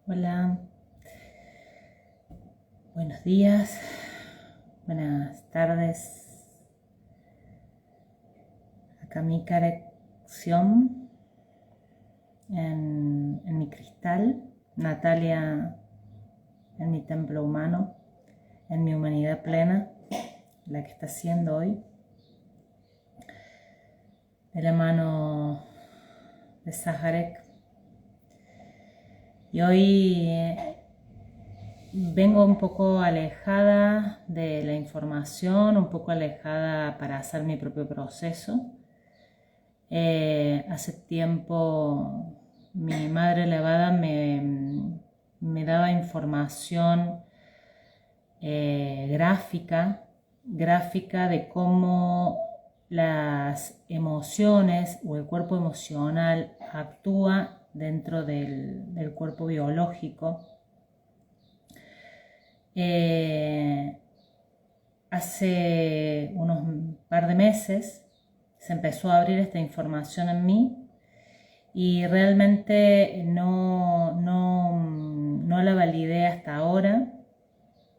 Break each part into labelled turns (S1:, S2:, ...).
S1: Hola, buenos días, buenas tardes. Acá mi corrección en mi cristal, Natalia en mi templo humano, en mi humanidad plena, la que está siendo hoy, de la mano de Saharek. Y hoy vengo un poco alejada de la información, un poco alejada para hacer mi propio proceso. Hace tiempo mi madre elevada me daba información gráfica de cómo las emociones o el cuerpo emocional actúa dentro del cuerpo biológico. Hace unos par de meses se empezó a abrir esta información en mí y realmente no la validé hasta ahora.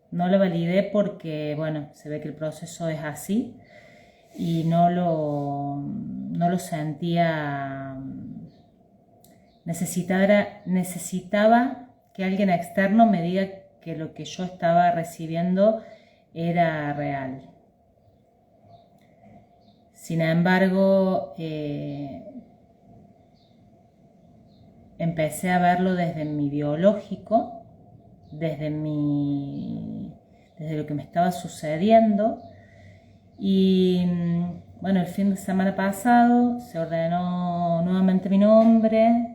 S1: No la validé porque, bueno, se ve que el proceso es así y no lo sentía. Necesitaba que alguien externo me diga que lo que yo estaba recibiendo era real. Sin embargo, empecé a verlo desde mi biológico, desde lo que me estaba sucediendo. Y bueno, el fin de semana pasado se ordenó nuevamente mi nombre,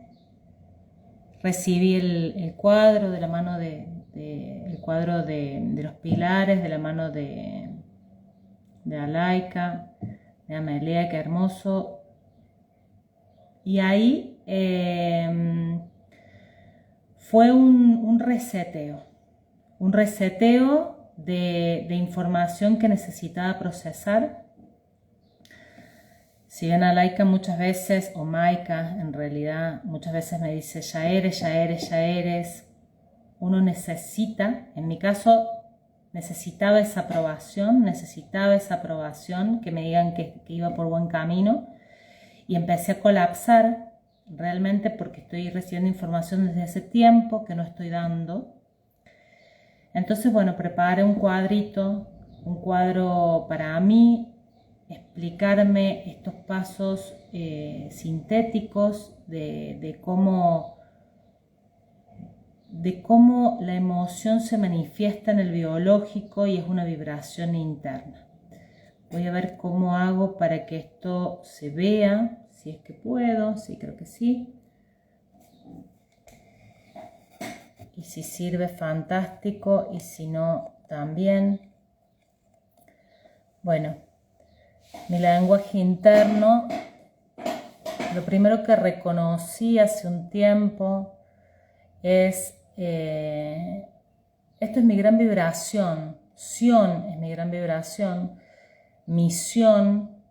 S1: recibí el cuadro de la mano el cuadro de los pilares, de la mano de Alaika, de Amelia, qué hermoso. Y ahí fue un reseteo de información que necesitaba procesar. Si bien Alaika muchas veces, o Maika en realidad, muchas veces me dice ya eres, uno necesita, en mi caso necesitaba esa aprobación, que me digan que iba por buen camino, y empecé a colapsar realmente porque estoy recibiendo información desde hace tiempo que no estoy dando. Entonces, bueno, preparé un cuadro para mí, explicarme estos pasos sintéticos de cómo la emoción se manifiesta en el biológico y es una vibración interna. Voy a ver cómo hago para que esto se vea, si es que puedo, sí, creo que sí. Y si sirve, fantástico, y si no, también. Bueno, mi lenguaje interno, lo primero que reconocí hace un tiempo es, esto es mi gran vibración, Sion es mi gran vibración, misión,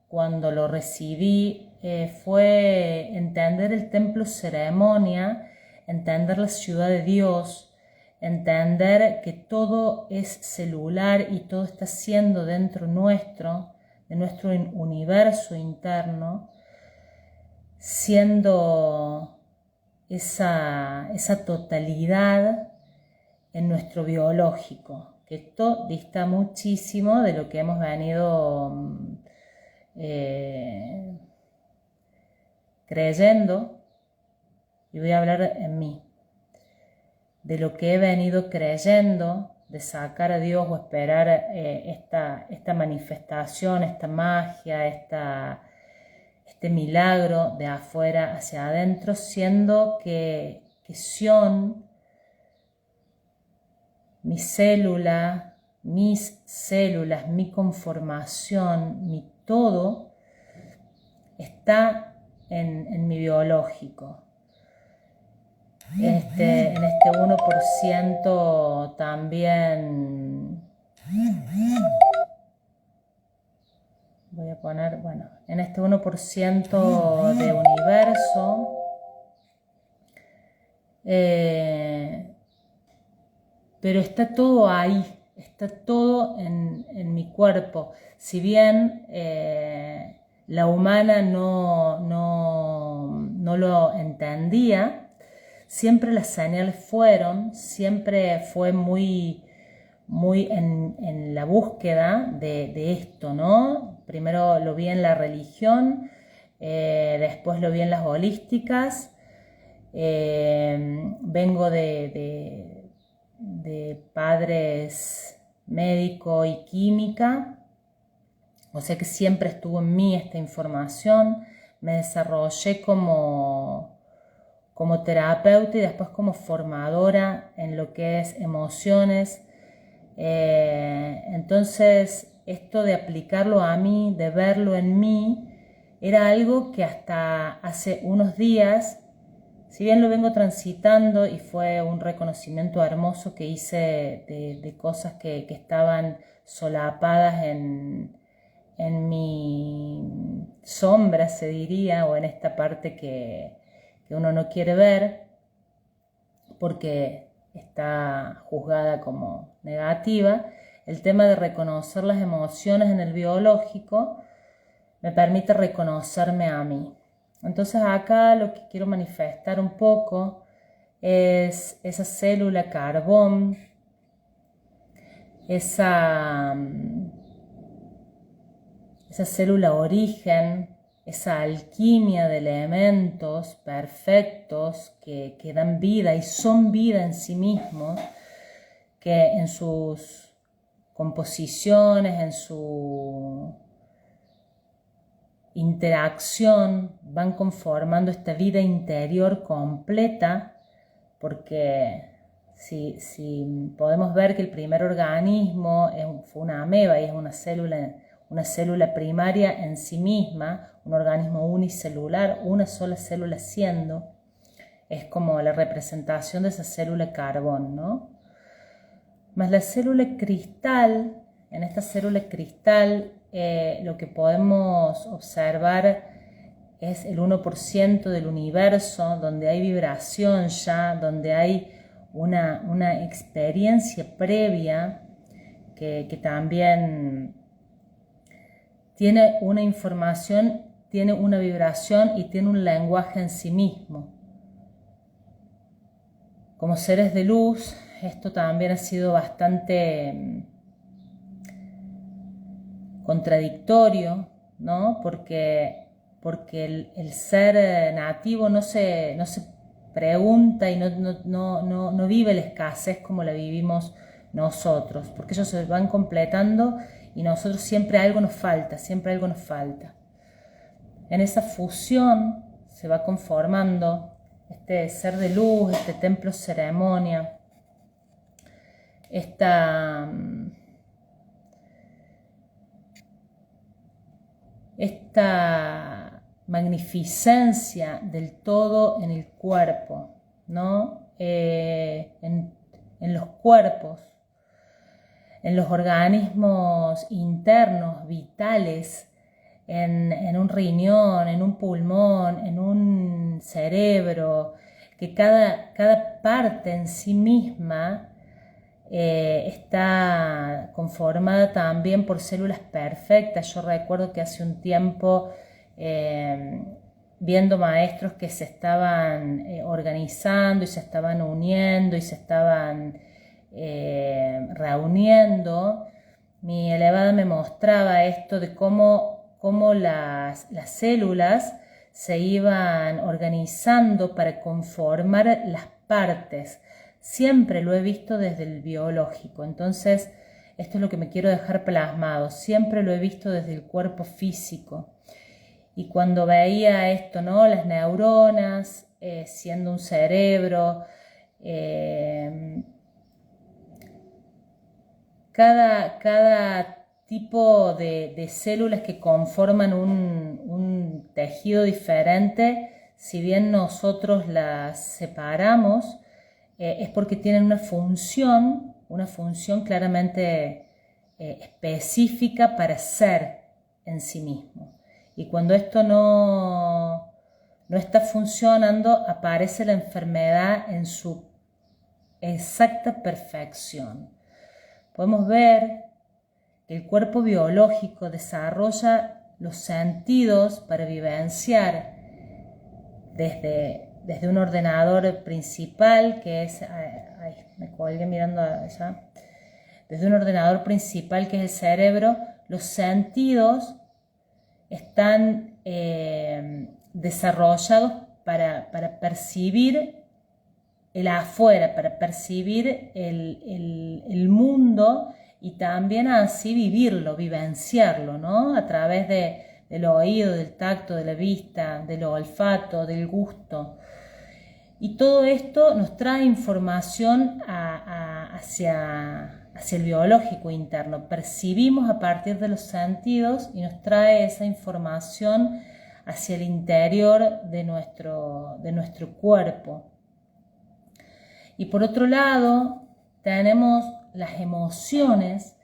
S1: cuando lo recibí, fue entender el templo ceremonia, entender la ciudad de Dios, entender que todo es celular y todo está siendo dentro nuestro, de nuestro universo interno, siendo esa totalidad en nuestro biológico, que esto dista muchísimo de lo que hemos venido creyendo, y voy a hablar en mí, de lo que he venido creyendo, de sacar a Dios o esperar esta manifestación, esta magia, este milagro de afuera hacia adentro, siendo que Sion, mis células, mi conformación, mi todo, está en mi biológico. En este 1% también voy a poner, bueno, en este 1% de universo Pero está todo ahí, está todo en mi cuerpo. Si bien la humana no lo entendía, siempre las señales fueron, siempre fue muy en la búsqueda de esto, ¿no? Primero lo vi en la religión, después lo vi en las holísticas, vengo de padres médico y química, o sea que siempre estuvo en mí esta información. Me desarrollé como terapeuta y después como formadora en lo que es emociones. Entonces esto de aplicarlo a mí, de verlo en mí, era algo que hasta hace unos días, si bien lo vengo transitando y fue un reconocimiento hermoso que hice de cosas que estaban solapadas en mi sombra, se diría, o en esta parte que uno no quiere ver porque está juzgada como negativa. El tema de reconocer las emociones en el biológico me permite reconocerme a mí. Entonces acá lo que quiero manifestar un poco es esa célula carbón, esa célula origen, esa alquimia de elementos perfectos que dan vida y son vida en sí mismos, que en sus composiciones, en su interacción van conformando esta vida interior completa, porque si podemos ver que el primer organismo fue una ameba y es una célula primaria en sí misma, un organismo unicelular, una sola célula siendo, es como la representación de esa célula carbón, ¿no? Más la célula cristal, en esta célula cristal lo que podemos observar es el 1% del universo, donde hay vibración ya, donde hay una experiencia previa que también tiene una información, tiene una vibración y tiene un lenguaje en sí mismo. Como seres de luz, esto también ha sido bastante contradictorio, ¿no? Porque el ser nativo no se pregunta y no vive la escasez como la vivimos nosotros, porque ellos se van completando y nosotros siempre algo nos falta, siempre algo nos falta. En esa fusión se va conformando este ser de luz, este templo ceremonia, esta magnificencia del todo en el cuerpo, ¿no? En los cuerpos, en los organismos internos, vitales, en un riñón, en un pulmón, en un cerebro, que cada parte en sí misma está conformada también por células perfectas. Yo recuerdo que hace un tiempo viendo maestros que se estaban organizando y se estaban uniendo y se estaban reuniendo, mi elevada me mostraba esto de cómo las células se iban organizando para conformar las partes. Siempre lo he visto desde el biológico, entonces esto es lo que me quiero dejar plasmado, siempre lo he visto desde el cuerpo físico. Y cuando veía esto, ¿no? Las neuronas siendo un cerebro, cada tipo de células que conforman un tejido diferente, si bien nosotros las separamos, es porque tienen una función claramente específica para ser en sí mismo. Y cuando esto no no está funcionando, aparece la enfermedad en su exacta perfección. Podemos ver que el cuerpo biológico desarrolla los sentidos para vivenciar desde un ordenador principal, que es, me colgué mirando allá, desde un ordenador principal que es el cerebro, los sentidos están desarrollados para percibir el afuera, para percibir el mundo y también así vivirlo, vivenciarlo, ¿no? A través del oído, del tacto, de la vista, del olfato, del gusto. Y todo esto nos trae información hacia el biológico interno. Percibimos a partir de los sentidos y nos trae esa información hacia el interior de nuestro cuerpo. Y por otro lado, tenemos las emociones,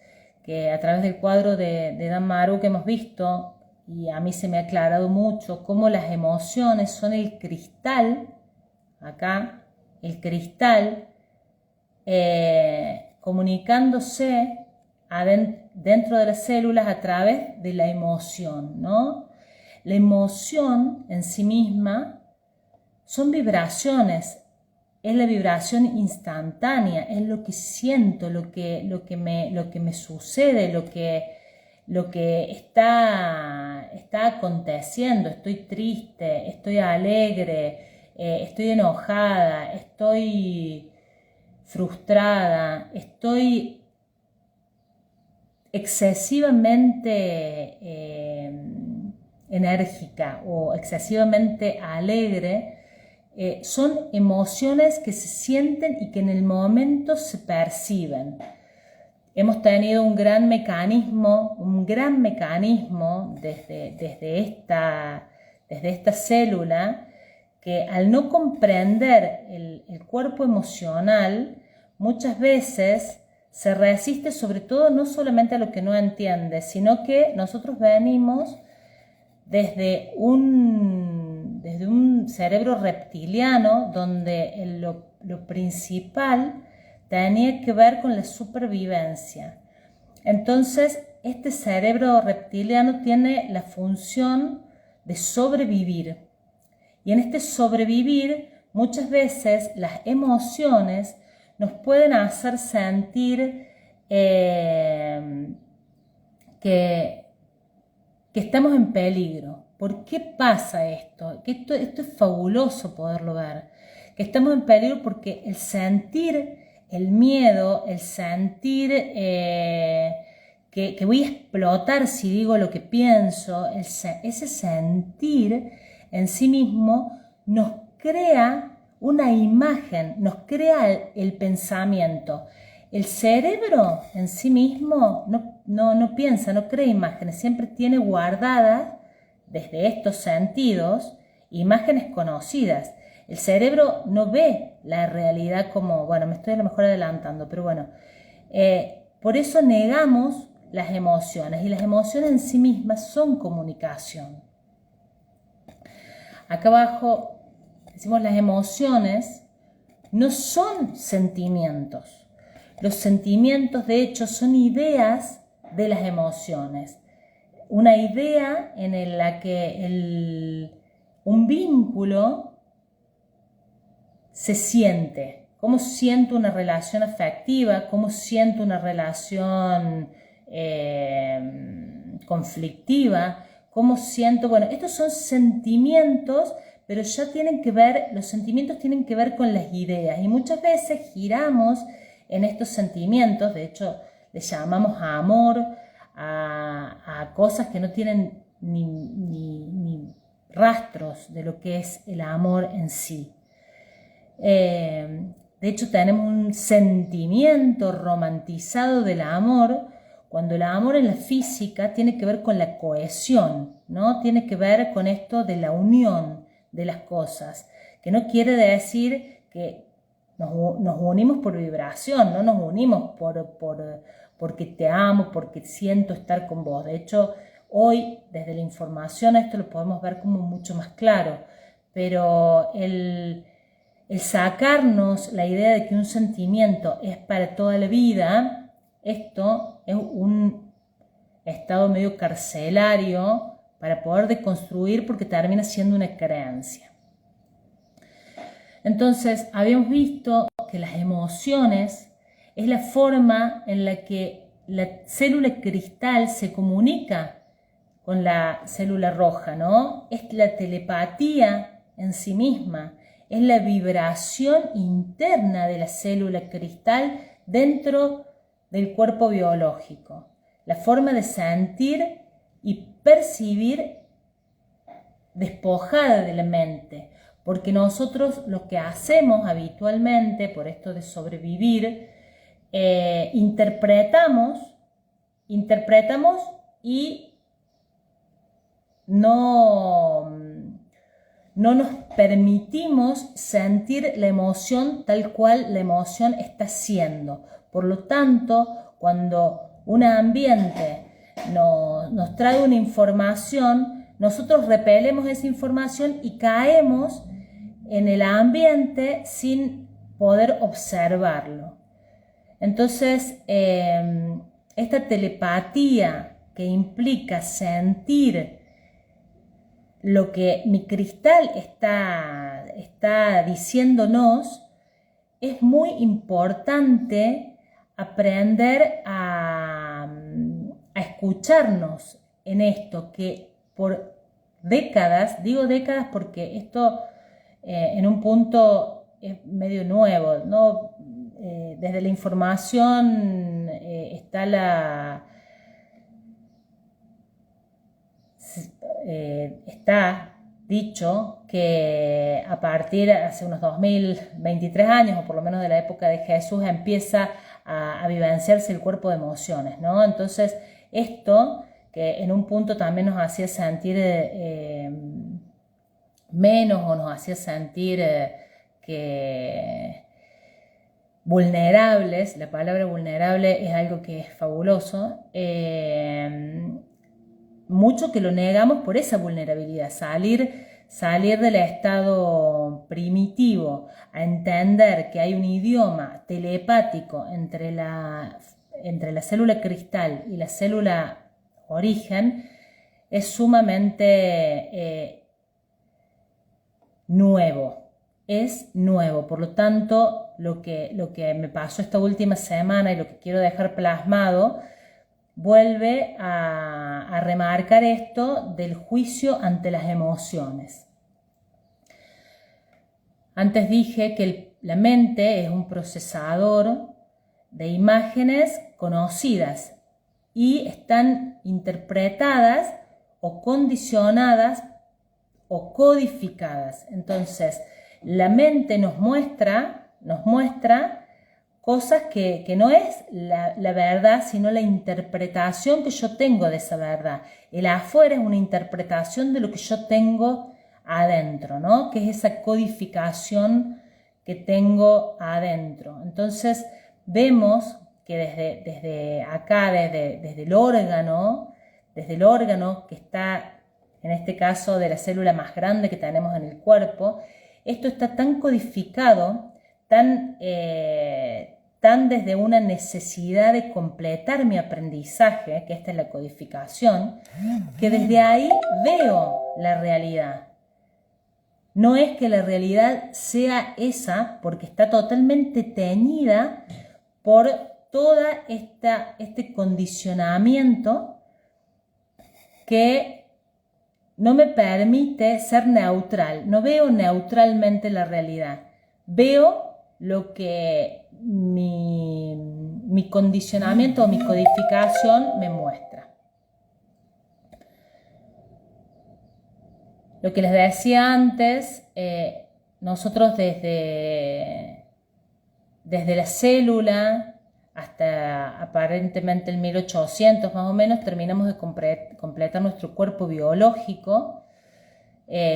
S1: que a través del cuadro de Dan Maru que hemos visto, y a mí se me ha aclarado mucho, cómo las emociones son el cristal, acá, el cristal, comunicándose dentro de las células a través de la emoción, ¿no? La emoción en sí misma son vibraciones, es la vibración instantánea, es lo que siento, lo que me sucede, lo que está aconteciendo. Estoy triste, estoy alegre, estoy enojada, estoy frustrada, estoy excesivamente enérgica o excesivamente alegre. Son emociones que se sienten y que en el momento se perciben. Hemos tenido un gran mecanismo desde esta célula, que al no comprender el cuerpo emocional, muchas veces se resiste, sobre todo no solamente a lo que no entiende, sino que nosotros venimos desde un cerebro reptiliano, donde lo principal tenía que ver con la supervivencia. Entonces, este cerebro reptiliano tiene la función de sobrevivir. Y en este sobrevivir, muchas veces las emociones nos pueden hacer sentir que estamos en peligro. ¿Por qué pasa esto? Que esto es fabuloso poderlo ver. Que estamos en peligro porque el sentir el miedo, el sentir que voy a explotar si digo lo que pienso, ese sentir en sí mismo nos crea una imagen, nos crea el pensamiento. El cerebro en sí mismo no piensa, no crea imágenes, siempre tiene guardadas desde estos sentidos imágenes conocidas. El cerebro no ve la realidad como, bueno, me estoy a lo mejor adelantando, pero bueno, por eso negamos las emociones, y las emociones en sí mismas son comunicación. Acá abajo decimos las emociones no son sentimientos. Los sentimientos, de hecho, son ideas de las emociones. Una idea en la que un vínculo se siente. ¿Cómo siento una relación afectiva? ¿Cómo siento una relación conflictiva? ¿Cómo siento? Bueno, estos son sentimientos, pero ya tienen que ver, los sentimientos tienen que ver con las ideas. Y muchas veces giramos en estos sentimientos, de hecho, les llamamos amor a cosas que no tienen ni rastros de lo que es el amor en sí. De hecho, tenemos un sentimiento romantizado del amor, cuando el amor en la física tiene que ver con la cohesión, ¿no? Tiene que ver con esto de la unión de las cosas, que no quiere decir que nos unimos por vibración, no nos unimos porque te amo, porque siento estar con vos. De hecho, hoy, desde la información, esto lo podemos ver como mucho más claro. pero el sacarnos la idea de que un sentimiento es para toda la vida, esto es un estado medio carcelario para poder deconstruir, porque termina siendo una creencia. Entonces, habíamos visto que las emociones es la forma en la que la célula cristal se comunica con la célula roja, ¿no? Es la telepatía en sí misma, es la vibración interna de la célula cristal dentro del cuerpo biológico, la forma de sentir y percibir despojada de la mente, porque nosotros lo que hacemos habitualmente, por esto de sobrevivir, interpretamos y no nos permitimos sentir la emoción tal cual la emoción está siendo. Por lo tanto, cuando un ambiente nos trae una información, nosotros repelemos esa información y caemos en el ambiente sin poder observarlo. Entonces, esta telepatía que implica sentir lo que mi cristal está diciéndonos, es muy importante aprender a escucharnos en esto, que por décadas, digo décadas porque esto en un punto es medio nuevo, ¿no? Desde la información está dicho que a partir de hace unos 2023 años, o por lo menos de la época de Jesús, empieza a vivenciarse el cuerpo de emociones, ¿no? Entonces, esto que en un punto también nos hacía sentir menos, o nos hacía sentir que vulnerables, la palabra vulnerable es algo que es fabuloso, mucho que lo negamos por esa vulnerabilidad, salir del estado primitivo a entender que hay un idioma telepático entre la célula cristal y la célula origen, es sumamente nuevo. Es nuevo, por lo tanto, lo que me pasó esta última semana y lo que quiero dejar plasmado vuelve a remarcar esto del juicio ante las emociones. Antes dije que la mente es un procesador de imágenes conocidas y están interpretadas o condicionadas o codificadas. Entonces, la mente nos muestra cosas que no es la verdad, sino la interpretación que yo tengo de esa verdad. El afuera es una interpretación de lo que yo tengo adentro, ¿no? Que es esa codificación que tengo adentro. Entonces, vemos que desde acá, desde el órgano que está, en este caso, de la célula más grande que tenemos en el cuerpo, esto está tan codificado, tan desde una necesidad de completar mi aprendizaje, que esta es la codificación, que desde ahí veo la realidad. No es que la realidad sea esa, porque está totalmente teñida por todo este condicionamiento que no me permite ser neutral. No veo neutralmente la realidad. Veo lo que mi condicionamiento o mi codificación me muestra. Lo que les decía antes, nosotros desde la célula hasta aparentemente el 1800 más o menos terminamos de completar nuestro cuerpo biológico.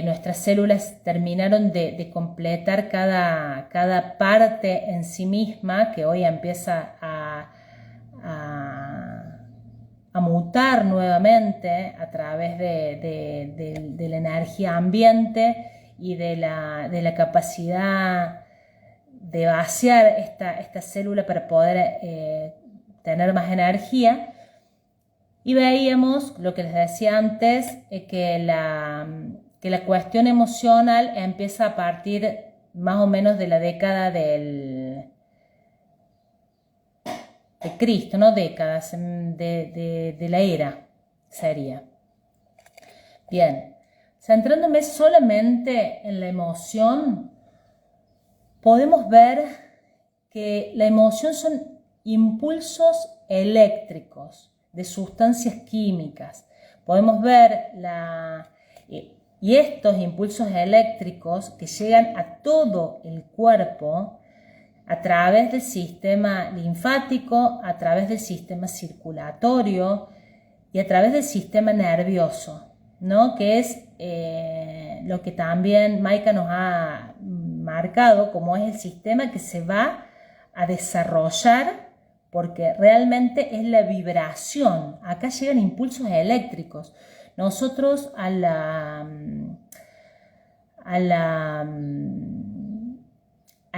S1: Nuestras células terminaron de completar cada parte en sí misma, que hoy empieza a mutar nuevamente a través de la energía ambiente y de la capacidad de vaciar esta célula para poder tener más energía. Y veíamos, lo que les decía antes, que la cuestión emocional empieza a partir más o menos de la década de Cristo, ¿no? Décadas de la era sería. Bien, centrándome solamente en la emoción, podemos ver que la emoción son impulsos eléctricos de sustancias químicas. Podemos ver y estos impulsos eléctricos que llegan a todo el cuerpo a través del sistema linfático, a través del sistema circulatorio y a través del sistema nervioso, ¿no? Que es lo que también Maika nos ha marcado como es el sistema que se va a desarrollar, porque realmente es la vibración. Acá llegan impulsos eléctricos. Nosotros a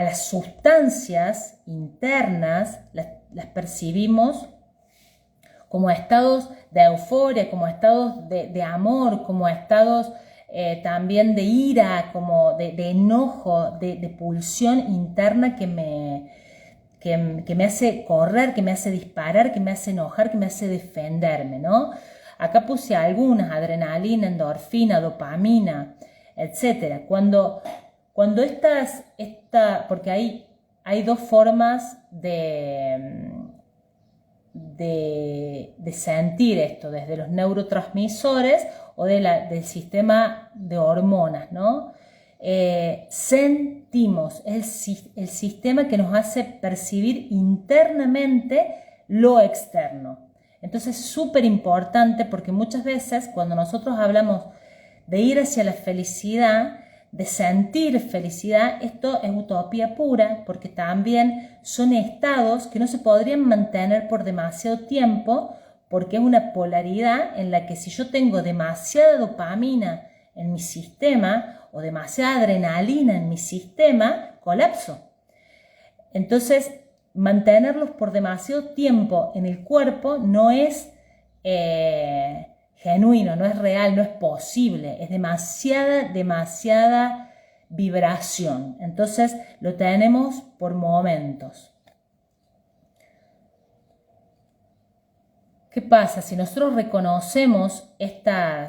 S1: las sustancias internas las percibimos como estados de euforia, como estados de amor, como estados también de ira, como de enojo, de pulsión interna que me hace correr, que me hace disparar, que me hace enojar, que me hace defenderme, ¿no? Acá puse algunas: adrenalina, endorfina, dopamina, etc. Cuando porque hay dos formas de sentir esto, desde los neurotransmisores o del sistema de hormonas, ¿no? Sentimos, es el sistema que nos hace percibir internamente lo externo. Entonces es súper importante, porque muchas veces cuando nosotros hablamos de ir hacia la felicidad, de sentir felicidad, esto es utopía pura, porque también son estados que no se podrían mantener por demasiado tiempo, porque es una polaridad en la que si yo tengo demasiada dopamina en mi sistema o demasiada adrenalina en mi sistema, colapso. Entonces, mantenerlos por demasiado tiempo en el cuerpo no es genuino, no es real, no es posible, es demasiada vibración. Entonces lo tenemos por momentos. ¿Qué pasa? Si nosotros reconocemos esta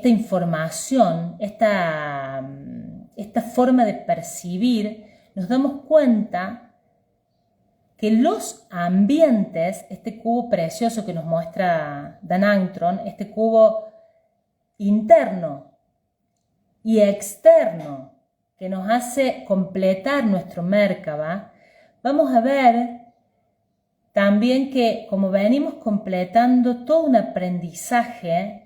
S1: información, esta forma de percibir, nos damos cuenta que los ambientes, este cubo precioso que nos muestra Dan Armstrong, este cubo interno y externo que nos hace completar nuestro Merkaba, vamos a ver también que como venimos completando todo un aprendizaje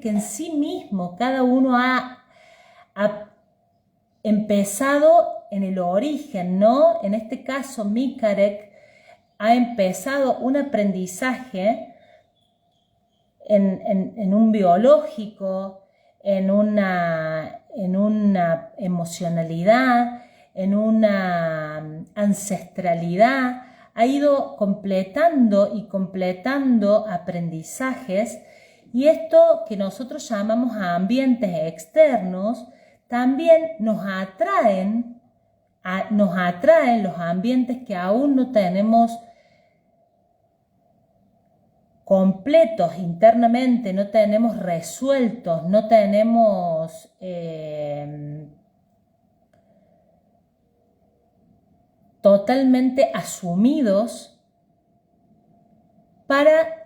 S1: que en sí mismo cada uno ha empezado en el origen, ¿no? En este caso, Mikarek ha empezado un aprendizaje en un biológico, en una emocionalidad, en una ancestralidad. Ha ido completando y completando aprendizajes, y esto que nosotros llamamos a ambientes externos también nos atraen los ambientes que aún no tenemos completos internamente, no tenemos resueltos, no tenemos totalmente asumidos, para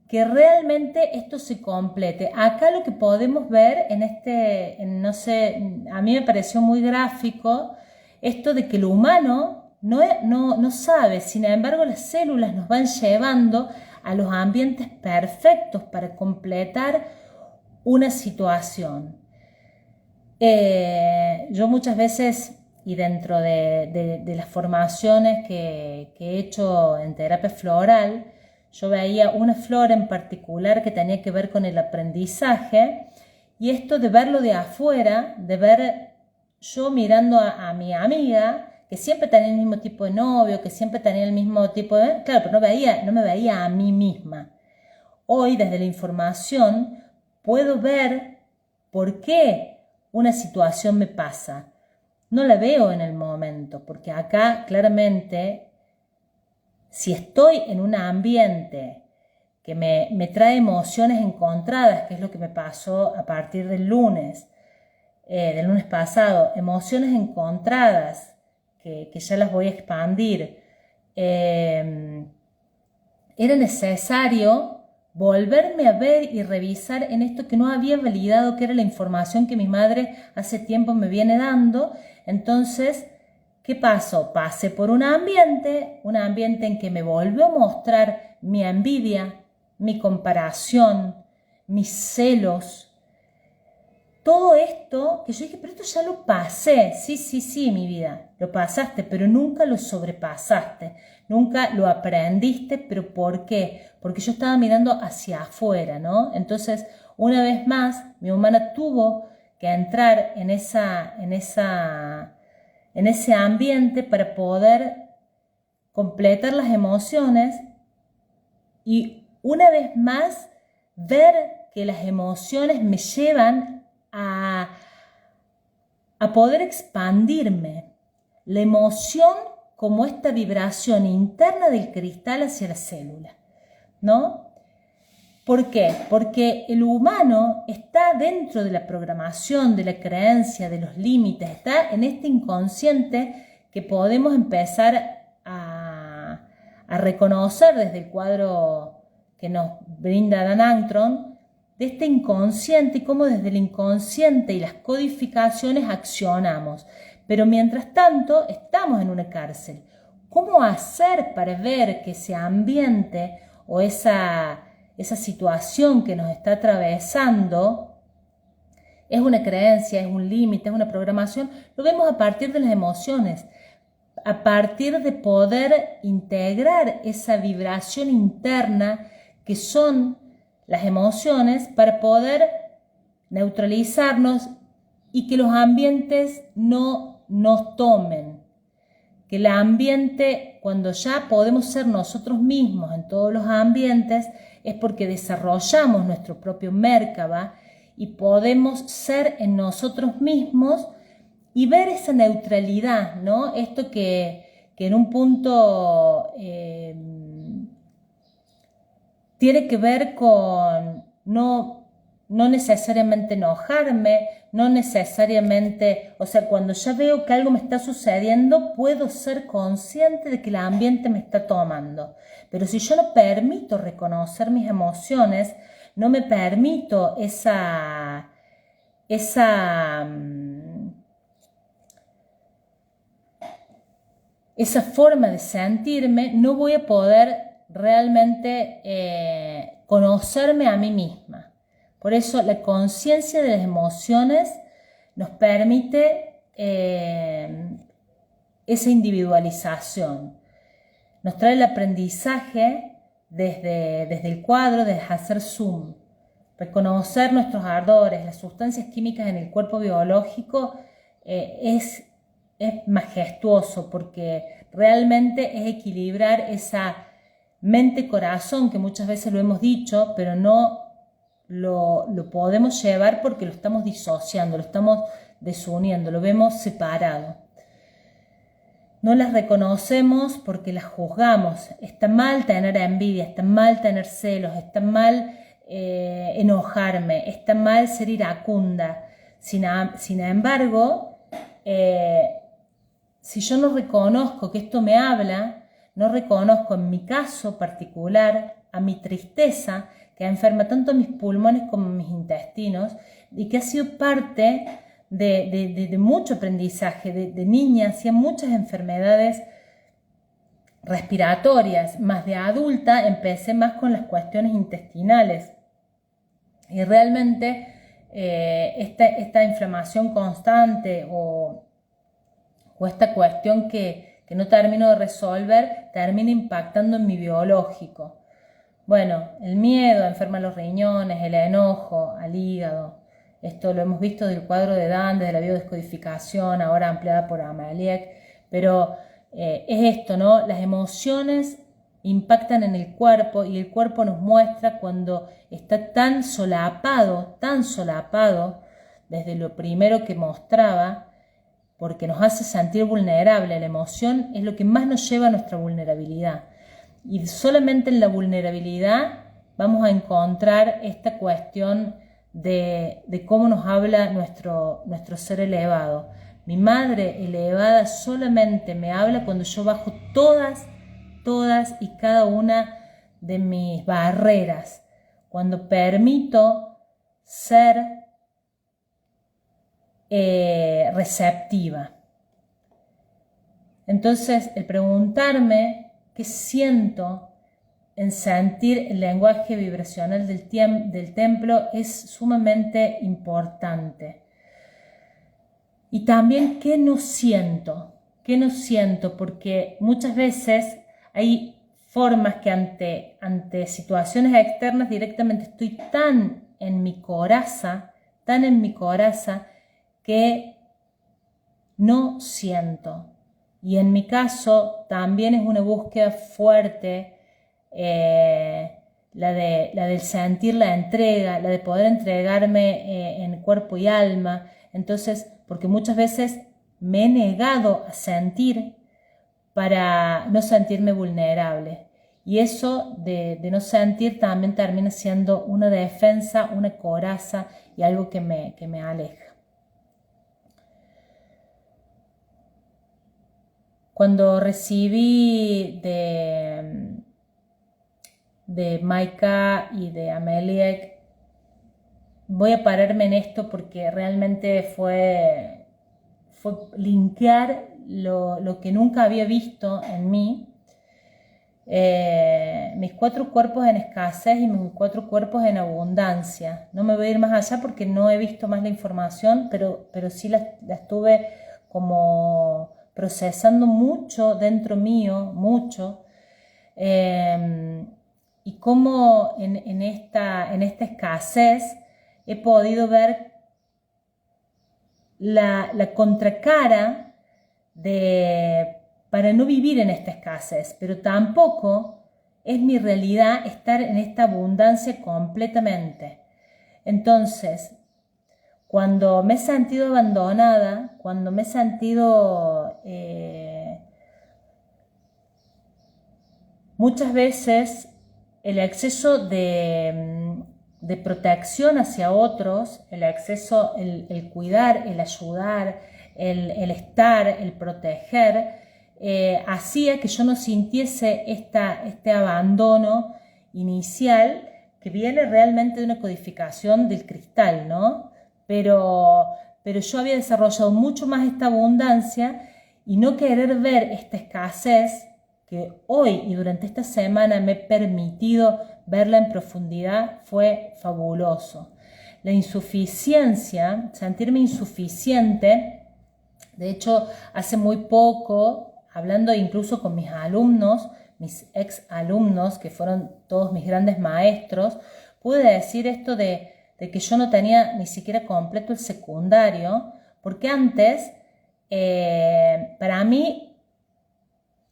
S1: que realmente esto se complete. Acá lo que podemos ver no sé, a mí me pareció muy gráfico esto de que lo humano no sabe, sin embargo las células nos van llevando a los ambientes perfectos para completar una situación. Yo muchas veces, y dentro de las formaciones que he hecho en terapia floral, yo veía una flor en particular que tenía que ver con el aprendizaje, Y esto de verlo de afuera, de ver yo mirando a mi amiga, que siempre tenía el mismo tipo de novio, que siempre tenía el mismo tipo de... Claro, pero no me veía a mí misma. Hoy, desde la información, puedo ver por qué una situación me pasa. No la veo en el momento, porque acá claramente, si estoy en un ambiente que me trae emociones encontradas, que es lo que me pasó a partir del lunes pasado, emociones encontradas, que ya las voy a expandir, era necesario volverme a ver y revisar en esto que no había validado, que era la información que mi madre hace tiempo me viene dando. Entonces, ¿qué pasó? Pasé por un ambiente en que me volvió a mostrar mi envidia, mi comparación, mis celos. Todo esto que yo dije, pero esto ya lo pasé. Sí, mi vida, lo pasaste, pero nunca lo sobrepasaste, nunca lo aprendiste. ¿Pero por qué? Porque yo estaba mirando hacia afuera, ¿no? Entonces, una vez más, mi humana tuvo que entrar en ese ambiente para poder completar las emociones y una vez más ver que las emociones me llevan a poder expandirme. La emoción como esta vibración interna del cristal hacia la célula, ¿no? ¿Por qué? Porque el humano está dentro de la programación, de la creencia, de los límites, está en este inconsciente que podemos empezar a reconocer desde el cuadro que nos brinda Dan Armstrong, de este inconsciente y cómo desde el inconsciente y las codificaciones accionamos. Pero mientras tanto estamos en una cárcel. ¿Cómo hacer para ver que ese ambiente o esa situación que nos está atravesando es una creencia, es un límite, es una programación? Lo vemos a partir de las emociones, a partir de poder integrar esa vibración interna que son las emociones para poder neutralizarnos y que los ambientes no nos tomen. Que el ambiente, cuando ya podemos ser nosotros mismos en todos los ambientes, es porque desarrollamos nuestro propio Merkaba y podemos ser en nosotros mismos y ver esa neutralidad, ¿no? Esto que en un punto tiene que ver con no necesariamente enojarme, no necesariamente, o sea, cuando ya veo que algo me está sucediendo, puedo ser consciente de que el ambiente me está tomando. Pero si yo no permito reconocer mis emociones, no me permito esa forma de sentirme, no voy a poder realmente conocerme a mí misma. Por eso la conciencia de las emociones nos permite esa individualización. Nos trae el aprendizaje desde el cuadro, desde hacer zoom. Reconocer nuestros ardores, las sustancias químicas en el cuerpo biológico es majestuoso, porque realmente es equilibrar esa mente-corazón que muchas veces lo hemos dicho, pero no lo podemos llevar porque lo estamos disociando, lo estamos desuniendo, lo vemos separado. No las reconocemos porque las juzgamos. Está mal tener envidia, está mal tener celos, está mal enojarme, está mal ser iracunda. Sin embargo, si yo no reconozco que esto me habla, no reconozco en mi caso particular a mi tristeza, que enferma tanto mis pulmones como mis intestinos y que ha sido parte de mucho aprendizaje. De niña hacía muchas enfermedades respiratorias, más de adulta empecé más con las cuestiones intestinales y realmente esta inflamación constante o esta cuestión que no termino de resolver termina impactando en mi biológico. Bueno, el miedo enferma los riñones, el enojo al hígado, Esto lo hemos visto del cuadro de Dan, desde la biodescodificación, ahora ampliada por Ameliek, pero es esto, ¿no? Las emociones impactan en el cuerpo y el cuerpo nos muestra cuando está tan solapado, desde lo primero que mostraba, porque nos hace sentir vulnerable. La emoción es lo que más nos lleva a nuestra vulnerabilidad. Y solamente en la vulnerabilidad vamos a encontrar esta cuestión de cómo nos habla nuestro ser elevado. Mi madre elevada solamente me habla cuando yo bajo todas y cada una de mis barreras, cuando permito ser receptiva. Entonces, el preguntarme qué siento en sentir el lenguaje vibracional del templo es sumamente importante. Y también qué no siento, porque muchas veces hay formas que ante situaciones externas directamente estoy tan en mi coraza, que no siento. Y en mi caso también es una búsqueda fuerte, la del sentir la entrega, la de poder entregarme en cuerpo y alma. Entonces, porque muchas veces me he negado a sentir para no sentirme vulnerable. Y eso de no sentir también termina siendo una defensa, una coraza y algo que me aleja. Cuando recibí de Maika y de Ameliek, voy a pararme en esto porque realmente fue linkear lo que nunca había visto en mí, mis 4 cuerpos en escasez y mis 4 cuerpos en abundancia. No me voy a ir más allá porque no he visto más la información, pero sí la estuve como procesando mucho dentro mío, mucho, y cómo en esta escasez he podido ver la contracara para no vivir en esta escasez, pero tampoco es mi realidad estar en esta abundancia completamente. Entonces, cuando me he sentido abandonada, cuando me he sentido muchas veces el exceso de protección hacia otros, el cuidar, el ayudar, el estar, el proteger, hacía que yo no sintiese este abandono inicial que viene realmente de una codificación del cristal, ¿no? Pero yo había desarrollado mucho más esta abundancia y no querer ver esta escasez que hoy y durante esta semana me he permitido verla en profundidad fue fabuloso. La insuficiencia, sentirme insuficiente, de hecho hace muy poco, hablando incluso con mis alumnos, mis ex alumnos que fueron todos mis grandes maestros, pude decir esto de que yo no tenía ni siquiera completo el secundario, porque antes para mí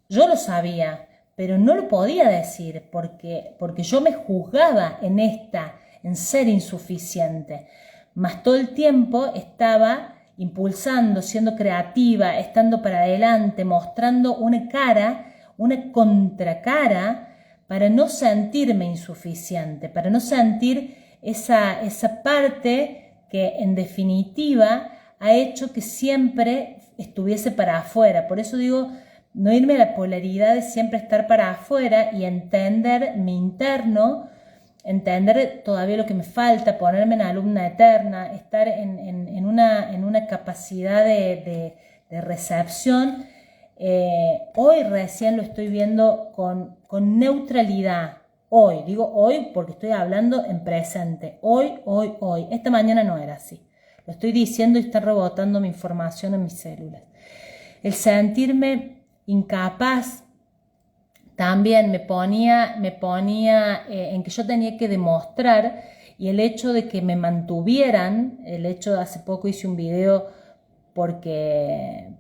S1: yo lo sabía, pero no lo podía decir porque yo me juzgaba en ser insuficiente. Más todo el tiempo estaba impulsando, siendo creativa, estando para adelante, mostrando una contracara para no sentirme insuficiente, para no sentir esa parte que en definitiva ha hecho que siempre estuviese para afuera. Por eso digo, no irme a la polaridad de siempre estar para afuera y entender mi interno, entender todavía lo que me falta, ponerme en alumna eterna, estar en una capacidad de recepción. Hoy recién lo estoy viendo con neutralidad. Hoy, digo hoy porque estoy hablando en presente. Hoy. Esta mañana no era así. Lo estoy diciendo y está rebotando mi información en mis células. El sentirme incapaz también me ponía en que yo tenía que demostrar y el hecho de que me mantuvieran, el hecho de hace poco hice un video porque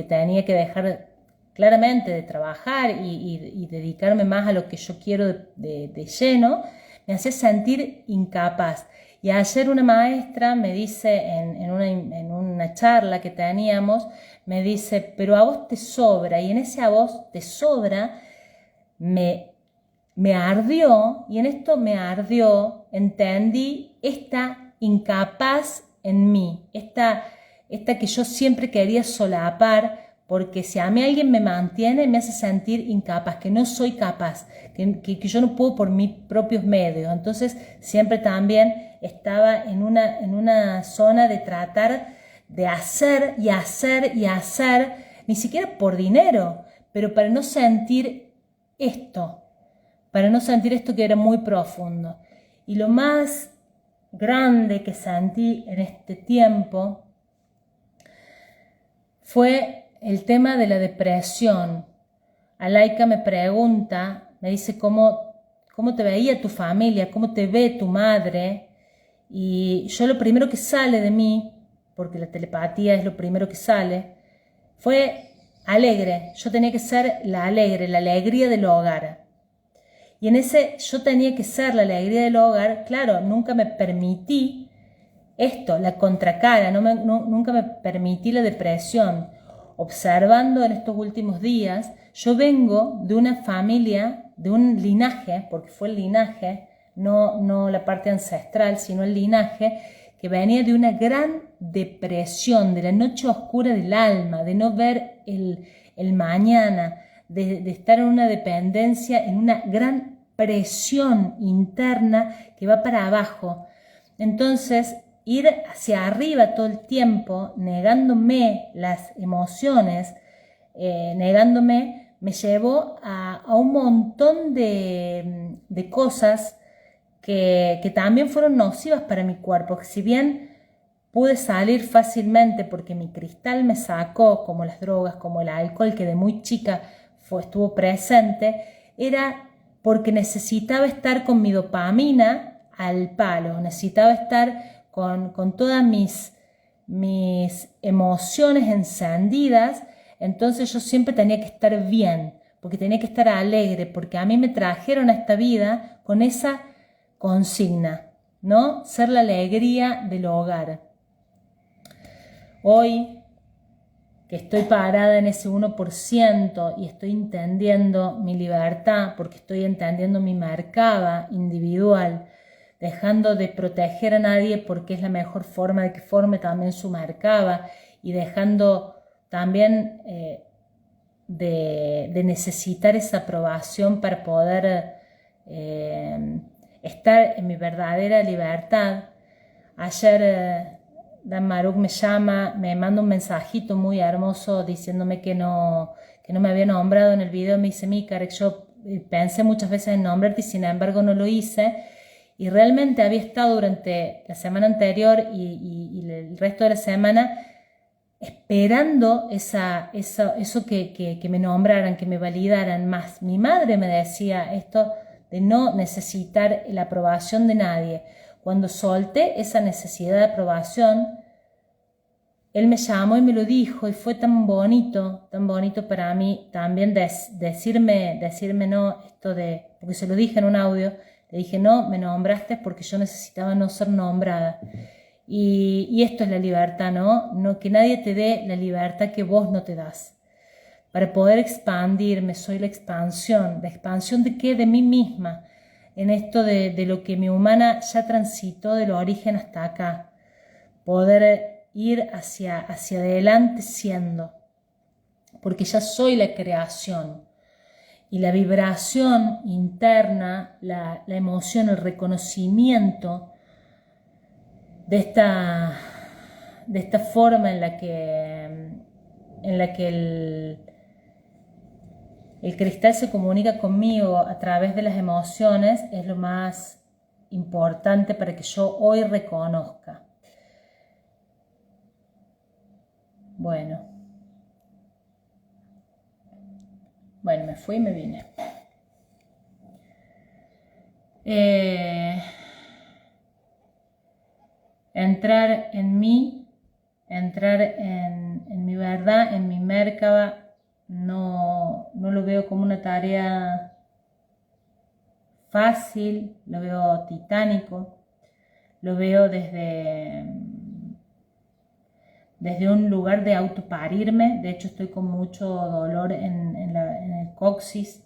S1: tenía que dejar claramente de trabajar y dedicarme más a lo que yo quiero de lleno, me hacía sentir incapaz. Y ayer una maestra me dice en una charla que teníamos, me dice, pero a vos te sobra, y en ese a vos te sobra me ardió, y en esto me ardió, entendí esta incapaz en mí, esta que yo siempre quería solapar, porque si a mí alguien me mantiene, me hace sentir incapaz, que no soy capaz, que yo no puedo por mis propios medios. Entonces siempre también estaba en una zona de tratar de hacer y hacer y hacer, ni siquiera por dinero, pero para no sentir esto, que era muy profundo. Y lo más grande que sentí en este tiempo fue el tema de la depresión. Alaika me pregunta, me dice cómo te veía tu familia, cómo te ve tu madre, y yo lo primero que sale de mí, porque la telepatía es lo primero que sale, fue alegre. Yo tenía que ser la alegre, la alegría del hogar. Y en ese yo tenía que ser la alegría del hogar, claro, nunca me permití esto, la contracara, nunca me permití la depresión. Observando en estos últimos días, yo vengo de una familia, de un linaje, porque fue el linaje, no la parte ancestral, sino el linaje, que venía de una gran depresión, de la noche oscura del alma, de no ver el mañana, de estar en una dependencia, en una gran presión interna que va para abajo. Entonces, ir hacia arriba todo el tiempo, negándome las emociones, negándome, me llevó a un montón de cosas que también fueron nocivas para mi cuerpo. Si bien pude salir fácilmente porque mi cristal me sacó, como las drogas, como el alcohol, que de muy chica estuvo presente, era porque necesitaba estar con mi dopamina al palo, necesitaba estar con todas mis emociones encendidas. Entonces yo siempre tenía que estar bien, porque tenía que estar alegre, porque a mí me trajeron a esta vida con esa consigna, ¿no? Ser la alegría del hogar. Hoy que estoy parada en ese 1% y estoy entendiendo mi libertad, porque estoy entendiendo mi mercaba individual, dejando de proteger a nadie porque es la mejor forma de que forme también su mercaba, y dejando también de necesitar esa aprobación para poder estar en mi verdadera libertad. Ayer Dan Maruk me llama, me manda un mensajito muy hermoso diciéndome que no me había nombrado en el video. Me dice, Karek, yo pensé muchas veces en nombrarte y sin embargo no lo hice. Y realmente había estado durante la semana anterior y el resto de la semana esperando eso que me nombraran, que me validaran más. Mi madre me decía esto de no necesitar la aprobación de nadie. Cuando solté esa necesidad de aprobación, él me llamó y me lo dijo, y fue tan bonito para mí también decirme no, esto de, porque se lo dije en un audio, le dije, no, me nombraste porque yo necesitaba no ser nombrada. Y esto es la libertad, ¿no? Que nadie te dé la libertad que vos no te das. Para poder expandirme, soy la expansión de qué, de mí misma, en esto de lo que mi humana ya transitó del origen hasta acá. Poder ir hacia adelante siendo, porque ya soy la creación. Y la vibración interna, la emoción, el reconocimiento de esta forma en la que el cristal se comunica conmigo a través de las emociones es lo más importante para que yo hoy reconozca. Bueno, me fui y me vine. entrar en mí, entrar en mi verdad, en mi Merkaba, no lo veo como una tarea fácil, lo veo titánico, lo veo desde un lugar de autoparirme. De hecho estoy con mucho dolor en el coxis,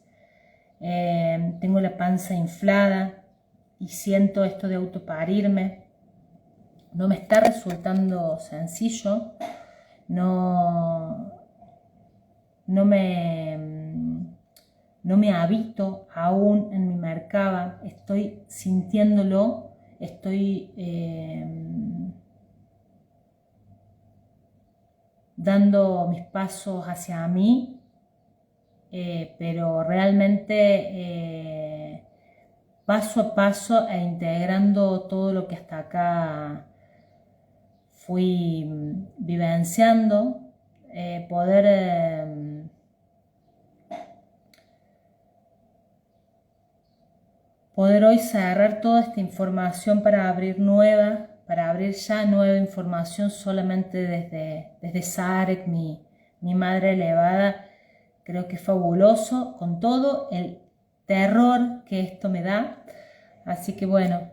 S1: tengo la panza inflada y siento esto de autoparirme. No me está resultando sencillo, no me habito aún en mi Merkaba, estoy sintiéndolo, estoy dando mis pasos hacia mí, pero realmente paso a paso e integrando todo lo que hasta acá fui vivenciando, poder hoy cerrar toda esta información para abrir ya nueva información solamente desde Sarek, mi madre elevada. Creo que es fabuloso con todo el terror que esto me da. Así que bueno,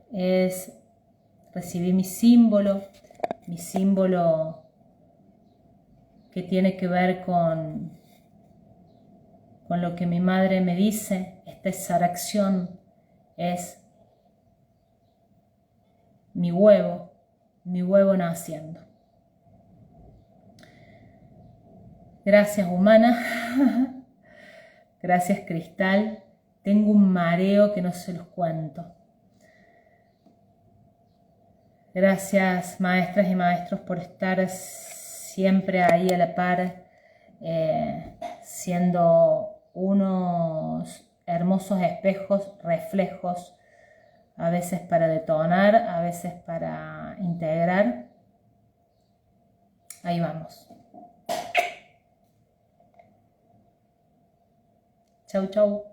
S1: recibí mi símbolo que tiene que ver con lo que mi madre me dice. Esta exaracción es mi huevo naciendo. Gracias, humana. Gracias, cristal. Tengo un mareo que no se los cuento. Gracias, maestras y maestros, por estar siempre ahí a la par, siendo unos hermosos espejos, reflejos, a veces para detonar, a veces para integrar. Ahí vamos. Chau, chau.